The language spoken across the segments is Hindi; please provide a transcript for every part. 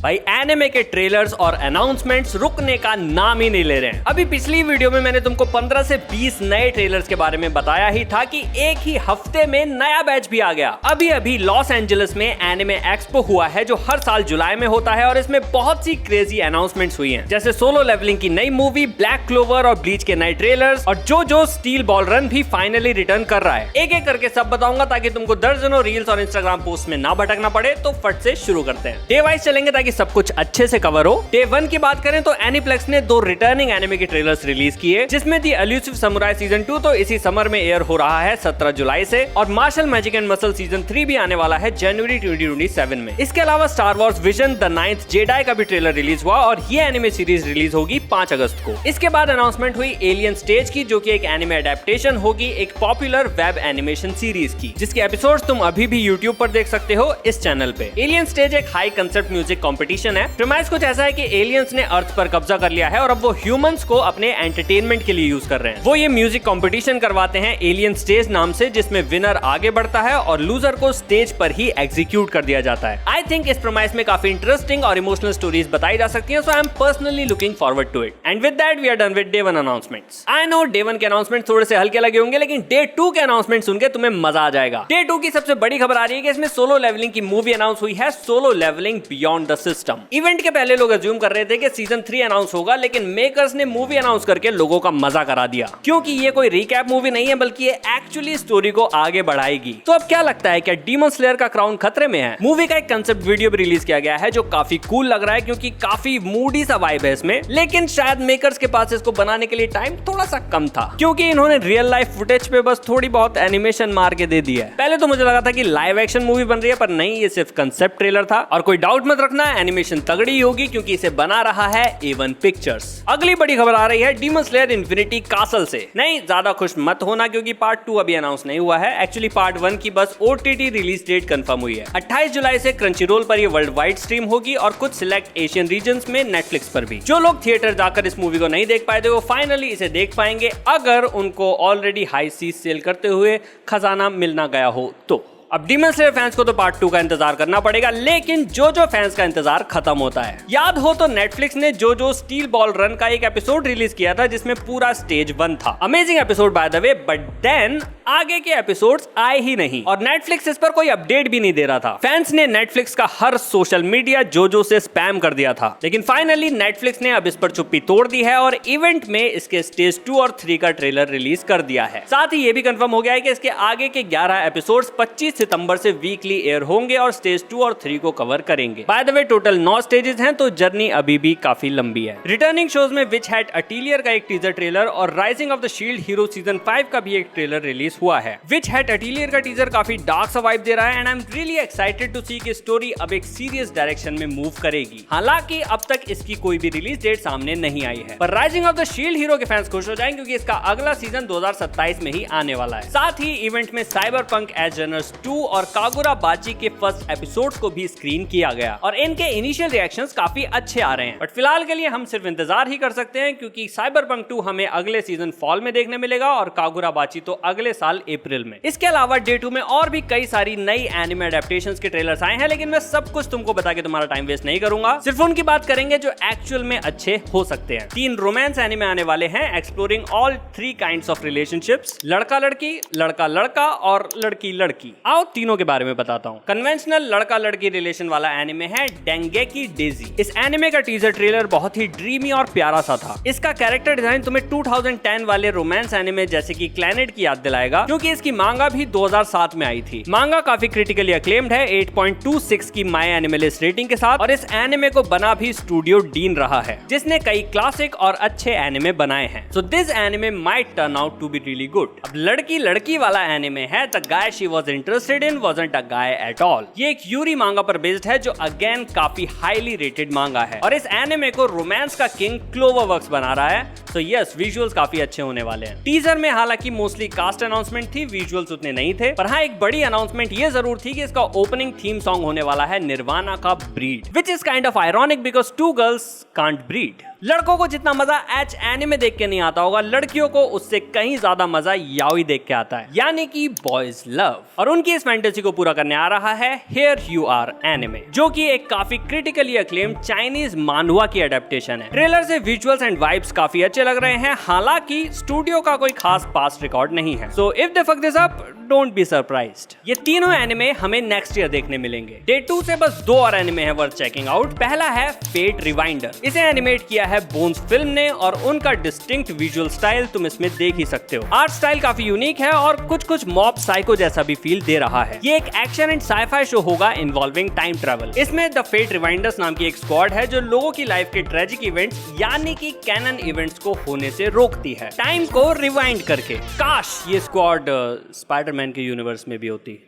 भाई एनिमे के ट्रेलर्स और अनाउंसमेंट्स रुकने का नाम ही नहीं ले रहे हैं। अभी पिछली वीडियो में मैंने तुमको 15 से 20 नए ट्रेलर्स के बारे में बताया ही था कि एक ही हफ्ते में नया बैच भी आ गया। अभी अभी लॉस एंजलिस में एनिमे एक्सपो हुआ है जो हर साल जुलाई में होता है और इसमें बहुत सी क्रेजी अनाउंसमेंट्स हुई हैं, जैसे सोलो लेवलिंग की नई मूवी, ब्लैक क्लोवर और ब्लीच के नए ट्रेलर्स, और जो स्टील बॉल रन भी फाइनली रिटर्न कर रहा है। एक एक करके सब बताऊंगा ताकि तुमको दर्जनों रील्स और इंस्टाग्राम पोस्ट में ना भटकना पड़े। तो फट से शुरू करते हैं। डे वाइज चलेंगे ताकि सब कुछ अच्छे से कवर हो। डे 1 की बात करें तो एनीप्लेक्स ने 2 रिटर्निंग एनिमे के ट्रेलर्स रिलीज किए, जिसमें दी एल्यूसिव समुराई सीजन 2 तो इसी समर में एयर हो रहा है 17 जुलाई से, और Mashle magic and muscle season 3 भी आने वाला है जनवरी 2027 में। इसके अलावा star Wars vision the 9th Jedi का भी ट्रेलर रिलीज हुआ और ये एनिमे सीरीज रिलीज होगी 5 अगस्त को। इसके बाद अनाउंसमेंट हुई एलियन स्टेज की, जो कि एक एनिमे एडेप्टेशन होगी एक पॉपुलर वेब एनिमेशन सीरीज की, जिसके एपिसोड्स तुम अभी भी यूट्यूब पर देख सकते हो इस चैनल पे। एलियन स्टेज एक हाई कंसेप्ट म्यूजिक कंपटीशन है। प्रीमाइस कुछ ऐसा है कि एलियंस ने अर्थ पर कब्जा कर लिया है और अब वो ह्यूमंस को अपने एंटरटेनमेंट के लिए यूज कर रहे हैं। वो ये म्यूजिक कंपटीशन करवाते हैं एलियन स्टेज नाम से, जिसमें विनर आगे बढ़ता है और लूजर को स्टेज पर ही एग्जीक्यूट कर दिया जाता है। आई थिंक इस प्रीमाइस में काफी इंटरेस्टिंग और इमोशनल स्टोरीज बताई जा सकती हैं, so I am personally looking forward to it. And with that we are done with day 1 announcements. I know day 1 के अनाउंसमेंट थोड़े से हल्के लगे होंगे, लेकिन डे 2 के अनाउंसमेंट सुनकर तुम्हें मजा आ जाएगा। डे 2 की सबसे बड़ी खबर आ रही है कि इसमें सोलो लेवलिंग की मूवी अनाउंस हुई है, Solo Leveling Beyond the System. Event के पहले लोग अज्यूम कर रहे थे कि सीजन 3 अनाउंस होगा, लेकिन मेकर्स ने मूवी अनाउंस करके लोगों का मजा करा दिया, क्योंकि ये कोई रिकैप मूवी नहीं है बल्कि ये एक्चुअली स्टोरी को आगे बढ़ाएगी। तो अब क्या लगता है, क्या डीमन स्लेयर का क्राउन खतरे में है? मूवी का एक कंसेप्ट वीडियो भी रिलीज किया गया है जो काफी कूल लग रहा है, क्योंकि काफी मूडी सा वाइब है इसमें, लेकिन शायद मेकर्स के पास इसको बनाने के लिए टाइम थोड़ा सा कम था, क्योंकि इन्होंने रियल लाइफ फुटेज पे बस थोड़ी बहुत एनिमेशन मार के दे दिया है। पहले तो मुझे लगा था कि लाइव एक्शन मूवी बन रही है, पर नहीं, ये सिर्फ कंसेप्ट ट्रेलर था। और कोई डाउट मत रखना, एनिमेशन तगड़ी होगी, क्योंकि इसे बना रहा है A1 पिक्चर्स। अगली बड़ी खबर आ रही है डीमन स्लेयर इन्फिनिटी कासल से। नहीं, ज्यादा खुश मत होना, क्योंकि पार्ट 2 अभी अनाउंस नहीं हुआ है। एक्चुअली पार्ट 1 की बस OTT रिलीज डेट कंफर्म हुई है। 28 जुलाई से क्रंचीरोल पर ये वर्ल्ड वाइड स्ट्रीम होगी और कुछ सिलेक्ट एशियन रीजन्स में नेटफ्लिक्स पर भी। जो लोग थिएटर जाकर इस मूवी को नहीं देख पाए थे वो फाइनली इसे देख पाएंगे, अगर उनको ऑलरेडी हाई सीज सेल करते हुए खजाना मिलना गया हो तो। अब डीमन स्लेयर फैंस को तो पार्ट 2 का इंतजार करना पड़ेगा, लेकिन जो फैंस का इंतजार खत्म होता है। याद हो तो नेटफ्लिक्स ने जो स्टील बॉल रन का एक एपिसोड रिलीज किया था, जिसमें पूरा स्टेज 1 था। Amazing episode by the way, but then आगे के एपिसोड्स आए ही नहीं और नेटफ्लिक्स इस पर कोई अपडेट भी नहीं दे रहा था। फैंस ने नेटफ्लिक्स का हर सोशल मीडिया जो से स्पैम कर दिया था, लेकिन फाइनली नेटफ्लिक्स ने अब इस पर चुप्पी तोड़ दी है और इवेंट में इसके स्टेज 2 और 3 का ट्रेलर रिलीज कर दिया है। साथ ही ये भी कंफर्म हो गया है कि इसके आगे के 11 एपिसोड्स 25 सितंबर से वीकली एयर होंगे और स्टेज 2 और 3 को कवर करेंगे। Bye the way total 9 stages हैं, तो जर्नी अभी भी काफी लंबी है। रिटर्निंग शोज में विच हैट अटीलियर का एक टीजर ट्रेलर और rising of the shield hero season 5 का भी एक ट्रेलर रिलीज हुआ है। विच हैट अटीलियर का टीजर काफी डार्क सा वाइब दे रहा है and I am really excited to see कि स्टोरी अब एक सीरियस डायरेक्शन में मूव करेगी। हालांकि अब तक इसकी कोई भी रिलीज डेट सामने नहीं आई है, पर rising of the shield hero के फैंस खुश हो जाएंगे, क्योंकि इसका अगला सीजन 2027 में ही आने वाला है। साथ ही इवेंट में साइबरपंक एज रनर्स 2 और कागुरा बाची के फर्स्ट एपिसोड्स को भी स्क्रीन किया गया और इनके इनिशियल रिएक्शंस काफी अच्छे आ रहे हैं। बट फिलहाल के लिए हम सिर्फ इंतजार ही कर सकते हैं, क्योंकि साइबरपंक 2 हमें अगले सीजन फॉल में देखने मिलेगा और कागुरा बाची तो अगले साल अप्रैल में। इसके अलावा डे 2 में और भी कई सारी नई एनिमे एडेप्टेशंस के ट्रेलर्स आए हैं, लेकिन मैं सब कुछ तुमको बता के तुम्हारा टाइम वेस्ट नहीं करूंगा। सिर्फ उनकी बात करेंगे जो एक्चुअल में अच्छे हो सकते हैं। 3 रोमांस एनिमे आने वाले हैं, exploring all 3 kinds of relationships, लड़का लड़की, लड़का लड़का और लड़की लड़की। आओ तीनों के बारे में बताता हूँ। कन्वेंशनल लड़का लड़की रिलेशन वाला एनिमे है डेंगेकी डेजी। इस एनिमे का टीजर ट्रेलर बहुत ही ड्रीमी और प्यारा सा था। इसका कैरेक्टर डिजाइन तुम्हें 2010 वाले रोमांस एनिमे जैसे कि क्लैनेट की याद दिलाएगा, क्योंकि इसकी मांगा भी 2007 में आई थी। मांगा काफी क्रिटिकली अक्लेम्ड है 8.26 की माई एनिमलिस्ट रेटिंग के साथ, और इस एनिमे को बना भी स्टूडियो डीन रहा है, जिसने कई क्लासिक और अच्छे एनिमे बनाए हैं। So this anime might turn out to be really good. अब लड़की लड़की वाला एनिमे है the guy she was interested in wasn't a guy at all. ये एक यूरी मांगा पर बेस्ड है, जो अगेन काफी हाईली रेटेड मांगा है, और इस एनिमे को रोमांस का किंग क्लोवरवर्क्स बना रहा है। सो यस, विजुअल्स काफी अच्छे होने वाले हैं। टीजर में हालांकि मोस्टली कास्ट अनाउंसमेंट थी, विजुअल्स उतने नहीं थे, पर हाँ एक बड़ी अनाउंसमेंट ये जरूर थी कि इसका ओपनिंग थीम सॉन्ग होने वाला है निर्वाणा का breed, which is kind of ironic because 2 girls can't breed. लड़कों को जितना मजा एच एनिमे देख के नहीं आता होगा, लड़कियों को उससे कहीं ज्यादा मजा याओई देख के आता है, यानी कि बॉयज लव। और उनकी इस फैंटेसी को पूरा करने आ रहा है हियर यू आर एनिमे, जो कि एक काफी क्रिटिकली अक्लेम्ड चाइनीज मानवा की एडेप्टेशन है। ट्रेलर से विजुअल्स एंड वाइब्स काफी अच्छे लग रहे हैं, हालांकि स्टूडियो का कोई खास पास्ट रिकॉर्ड नहीं है। So if they fuck this up, don't be surprised. ये तीनों एनिमे हमें नेक्स्ट ईयर देखने मिलेंगे। डे 2 से बस 2 और एनिमे है वर्थ चेकिंग आउट। पहला है फेट रिवाइंडर। इसे एनिमेट किया है बोन्स फिल्म ने और उनका डिस्टिंक्ट विजुअल स्टाइल तुम इसमें देख ही सकते हो। आर्ट स्टाइल काफी यूनिक है और कुछ मॉब साइको जैसा भी फील दे रहा है। ये एक एक्शन एंड साइफाई शो होगा इन्वॉल्विंग टाइम ट्रैवल। इसमें द फेट रिवाइंडर्स नाम की एक स्क्वाड है जो लोगों की लाइफ के ट्रेजिक इवेंट्स यानी कि कैनन इवेंट्स को होने से रोकती है, टाइम को रिवाइंड करके। काश ये स्क्वाड स्पाइडरमैन के यूनिवर्स में भी होती।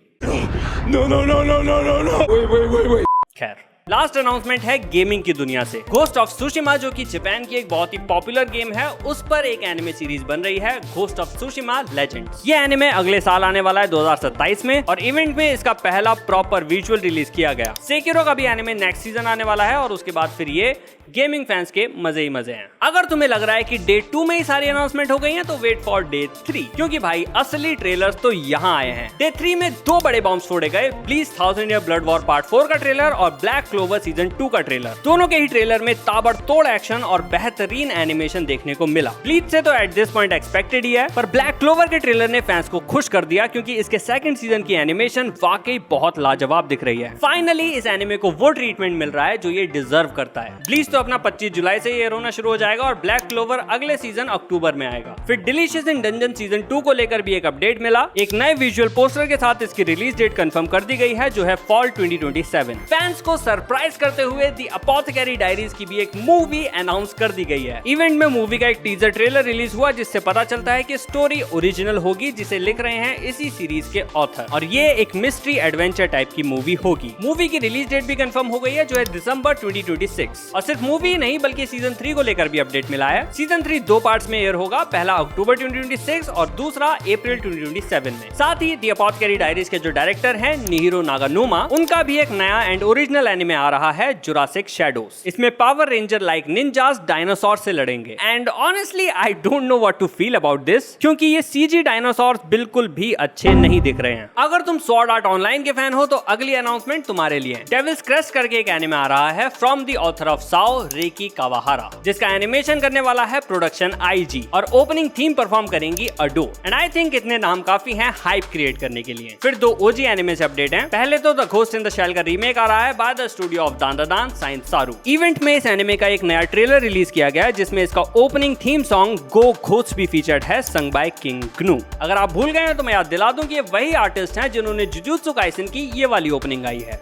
No. खैर, लास्ट अनाउंसमेंट है गेमिंग की दुनिया से। घोस्ट ऑफ सुशिमा, जो कि जापान की एक बहुत ही पॉपुलर गेम है, उस पर एक एनिमे सीरीज बन रही है, घोस्ट ऑफ सुशिमा लेजेंड्स। ये एनिमे अगले साल आने वाला है 2027 में, और इवेंट में इसका पहला प्रॉपर विजुअल रिलीज किया गया। सेकिरो का भी एनिमे नेक्स्ट सीजन आने वाला है और उसके बाद फिर ये गेमिंग फैंस के मजे ही मजे हैं। अगर तुम्हें लग रहा है कि डे 2 में ही सारी अनाउंसमेंट हो गई है, तो वेट फॉर डे 3, क्योंकि भाई असली ट्रेलर्स तो यहाँ आए हैं। डे 3 में 2 बड़े बॉम्ब्स फोड़े गए, bleach 1000 year blood war part 4 का ट्रेलर और ब्लैक क्लोवर सीजन 2 का ट्रेलर। दोनों के ही ट्रेलर में ताबड़तोड़ एक्शन और बेहतरीन एनिमेशन देखने को मिला। ब्लीच से तो एट दिस पॉइंट एक्सपेक्टेड ही है, पर ब्लैक क्लोवर के ट्रेलर ने फैंस को खुश कर दिया, क्योंकि इसके सेकंड सीजन की एनिमेशन वाकई बहुत लाजवाब दिख रही है। फाइनली इस एनिमे को वो ट्रीटमेंट मिल रहा है जो ये डिजर्व करता है। ब्लीच तो अपना 25 जुलाई से ये रोना शुरू हो जाएगा और ब्लैक क्लोवर अगले सीजन अक्टूबर में आएगा। फिर डिलीशियस इन डंजन सीजन 2 को लेकर भी एक अपडेट मिला। एक नए विजुअल पोस्टर के साथ इसकी रिलीज डेट कंफर्म कर दी गई है, जो है फॉल 2027। फैंस को सरप्राइज करते हुए द अपोथेकेरी डायरीज की भी एक मूवी अनाउंस कर दी गई है। इवेंट में मूवी का एक टीजर ट्रेलर रिलीज हुआ, जिससे पता चलता है कि स्टोरी ओरिजिनल होगी, जिसे लिख रहे हैं इसी सीरीज के ऑथर, और ये एक मिस्ट्री एडवेंचर टाइप की मूवी होगी। मूवी की रिलीज डेट भी कंफर्म हो गई है, जो है दिसंबर 2026। और सिर्फ मूवी नहीं बल्कि सीजन 3 को लेकर भी अपडेट मिला है। सीजन 3 2 पार्ट्स में एयर होगा, पहला अक्टूबर 2026 और दूसरा अप्रैल 2027 में। साथ ही द अपोथेकेरी डायरीज के जो डायरेक्टर हैं निहिरो नागानुमा, उनका भी एक नया एंड ओरिजिनल एनिमे आ रहा है, जुरासिक शैडोज। इसमें power ranger like ninjas dinosaur से लड़ेंगे। And honestly I don't know what to feel about this, क्योंकि ये सीजी डायनासोर बिल्कुल भी अच्छे नहीं दिख रहे हैं। अगर तुम स्वॉर्ड आर्ट ऑनलाइन के फैन हो तो अगली अनाउंसमेंट तुम्हारे लिए। डेविल्स क्रेस्ट करके एक एनिमे आ रहा है from the author of SAO Reki Kawahara, जिसका एनिमेशन करने वाला है प्रोडक्शन आईजी, और ओपनिंग थीम परफॉर्म करेंगी अडो। एंड आई थिंक इतने नाम काफी हैं हाइप क्रिएट करने के लिए। फिर 2 ओजी एनिमे से अपडेट हैं। पहले तो the Ghost in the Shell का रीमेक आ रहा है by the studio of Dandadan Science Saru. Event में इस एनिमे का एक नया ट्रेलर रिलीज किया गया है, जिसमें इसका ओपनिंग थीम सॉन्ग गो घोस्ट भी फीचर्ड है, संग बाय किंग ग्नू। अगर आप भूल गए हैं तो मैं याद दिला दूं कि ये वही आर्टिस्ट हैं जिन्होंने जुजुत्सु काइसन की ये वाली ओपनिंग गाई है।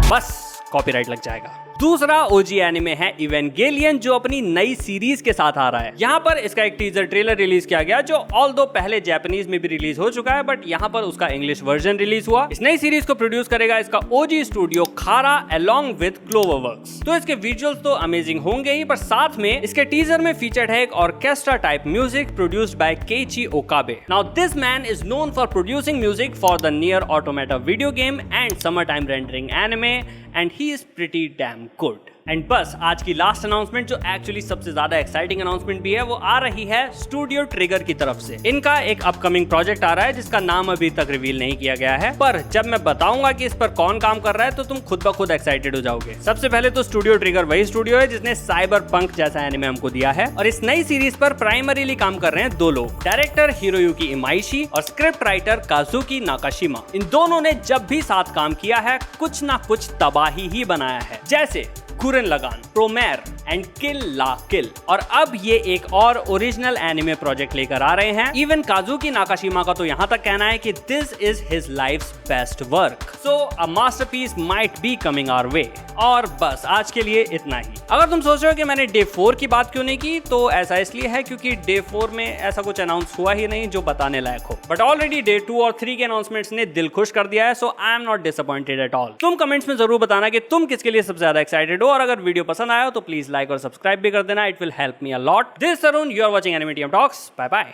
बस कॉपीराइट लग जाएगा। दूसरा ओजी एनिमे है इवेंगेलियन, जो अपनी नई सीरीज के साथ आ रहा है। यहाँ पर इसका एक टीजर ट्रेलर रिलीज किया गया, जो ऑल्दो पहले जापानीज में भी रिलीज हो चुका है, बट यहाँ पर उसका इंग्लिश वर्जन रिलीज हुआ। इस नई सीरीज को प्रोड्यूस करेगा इसका ओजी स्टूडियो खारा अलोंग विद क्लोवरवर्क्स। तो इसके विजुअल्स तो अमेजिंग होंगे ही, पर साथ में इसके टीजर में फीचर्ड है एक orchestra type music produced by Keiichi ओकाबे। Now this man is known for producing music for the near automata video game and summer time rendering anime, and he is pretty damn good. And बस आज की लास्ट अनाउंसमेंट, जो एक्चुअली सबसे ज्यादा एक्साइटिंग अनाउंसमेंट भी है, वो आ रही है स्टूडियो ट्रिगर की तरफ से। इनका एक अपकमिंग प्रोजेक्ट आ रहा है जिसका नाम अभी तक रिवील नहीं किया गया है, पर जब मैं बताऊंगा कि इस पर कौन काम कर रहा है तो तुम खुद ब खुद एक्साइटेड हो जाओगे। सबसे पहले तो स्टूडियो ट्रिगर वही स्टूडियो है जिसने साइबर पंक जैसा एनिमे हमको दिया है, और इस नई सीरीज पर प्राइमरीली काम कर रहे हैं 2 लोग, डायरेक्टर हिरोयुकी इमाइशी और स्क्रिप्ट राइटर काजुकी नाकाशिमा। इन दोनों ने जब भी साथ काम किया है कुछ ना कुछ तबाही ही बनाया है, जैसे गुरन लगान, प्रोमेर एंड किल ला किल। और अब ये एक और ओरिजिनल एनिमे प्रोजेक्ट लेकर आ रहे हैं। इवन काजुकी नाकाशिमा का तो यहाँ तक कहना है कि this is his life's best work, so a masterpiece might be coming our way. और बस आज के लिए इतना ही। अगर तुम सोच रहे हो कि मैंने डे 4 की बात क्यों नहीं की, तो ऐसा इसलिए है क्योंकि डे 4 में ऐसा कुछ अनाउंस हुआ ही नहीं जो बताने लायक हो, बट ऑलरेडी डे 2 और 3 के अनाउंसमेंट्स ने दिल खुश कर दिया है, so I am not disappointed at all. तुम कमेंट्स में जरूर बताना कि तुम किसके लिए सबसे ज्यादा एक्साइटेड हो, और अगर वीडियो पसंद आया हो तो प्लीज लाइक और सब्सक्राइब भी कर देना, it will help me a lot. This is Arun, you are watching anime TM talks, bye bye.